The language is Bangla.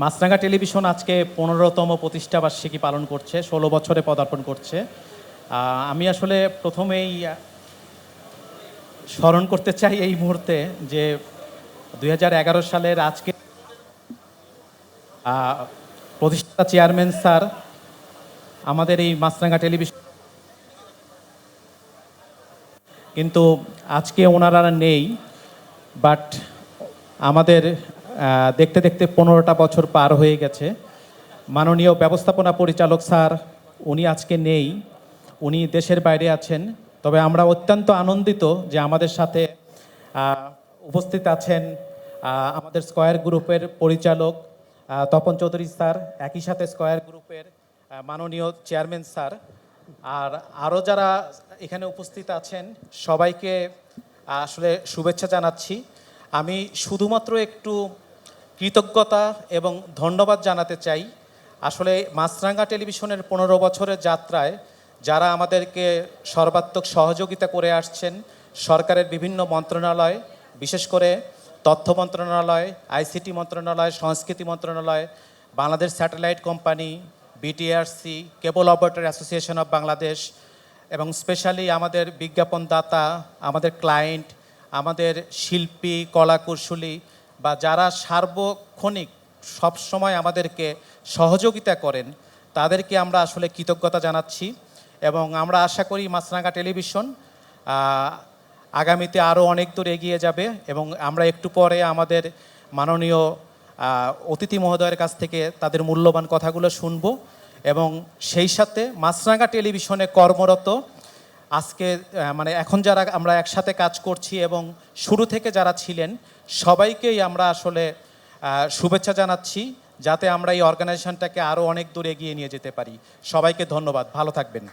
মাছরাঙা টেলিভিশন আজকে 15তম প্রতিষ্ঠাবার্ষিকী পালন করছে, 16 বছরে পদার্পণ করছে। আমি আসলে প্রথমেই স্মরণ করতে চাই এই মুহূর্তে যে 2011 সালের আজকে প্রতিষ্ঠাতা চেয়ারম্যান স্যার আমাদের এই মাছরাঙা টেলিভিশন, কিন্তু আজকে ওনারা নেই। বাট আমাদের দেখতে দেখতে 15টা বছর পার হয়ে গেছে। মাননীয় ব্যবস্থাপনা পরিচালক স্যার উনি আজকে নেই, উনি দেশের বাইরে আছেন। তবে আমরা অত্যন্ত আনন্দিত যে আমাদের সাথে উপস্থিত আছেন আমাদের স্কয়ার গ্রুপের পরিচালক তপন চৌধুরী স্যার, একই সাথে স্কয়ার গ্রুপের মাননীয় চেয়ারম্যান স্যার, আর আরও যারা এখানে উপস্থিত আছেন সবাইকে আসলে শুভেচ্ছা জানাচ্ছি। আমি শুধুমাত্র একটু কৃতজ্ঞতা এবং ধন্যবাদ জানাতে চাই। আসলে মাছরাঙা টেলিভিশনের 15 বছরের যাত্রায় যারা আমাদেরকে সর্বাত্মক সহযোগিতা করে আসছেন, সরকারের বিভিন্ন মন্ত্রণালয়, বিশেষ করে তথ্য মন্ত্রণালয়, আইসিটি মন্ত্রণালয়, সংস্কৃতি মন্ত্রণালয়, Bangladesh satellite company, BTRC, cable operator association of Bangladesh, এবং স্পেশালি আমাদের বিজ্ঞাপনদাতা, আমাদের ক্লায়েন্ট, আমাদের শিল্পী, কলাকুশলী বা যারা সার্বক্ষণিক সবসময় আমাদেরকে সহযোগিতা করেন, তাদেরকে আমরা আসলে কৃতজ্ঞতা জানাচ্ছি। এবং আমরা আশা করি মাছরাঙা টেলিভিশন আগামীতে আরও অনেক দূর এগিয়ে যাবে। এবং আমরা একটু পরে আমাদের মাননীয় অতিথি মহোদয়ের কাছ থেকে তাদের মূল্যবান কথাগুলো শুনবো। এবং সেই সাথে মাছরাঙা টেলিভিশনে কর্মরত আজকে মানে এখন যারা আমরা একসাথে কাজ করছি এবং শুরু থেকে যারা ছিলেন সবাইকেই আমরা আসলে শুভেচ্ছা জানাচ্ছি, যাতে আমরা এই অর্গানাইজেশনটাকে আরও অনেক দূর এগিয়ে নিয়ে যেতে পারি। সবাইকে ধন্যবাদ, ভালো থাকবেন।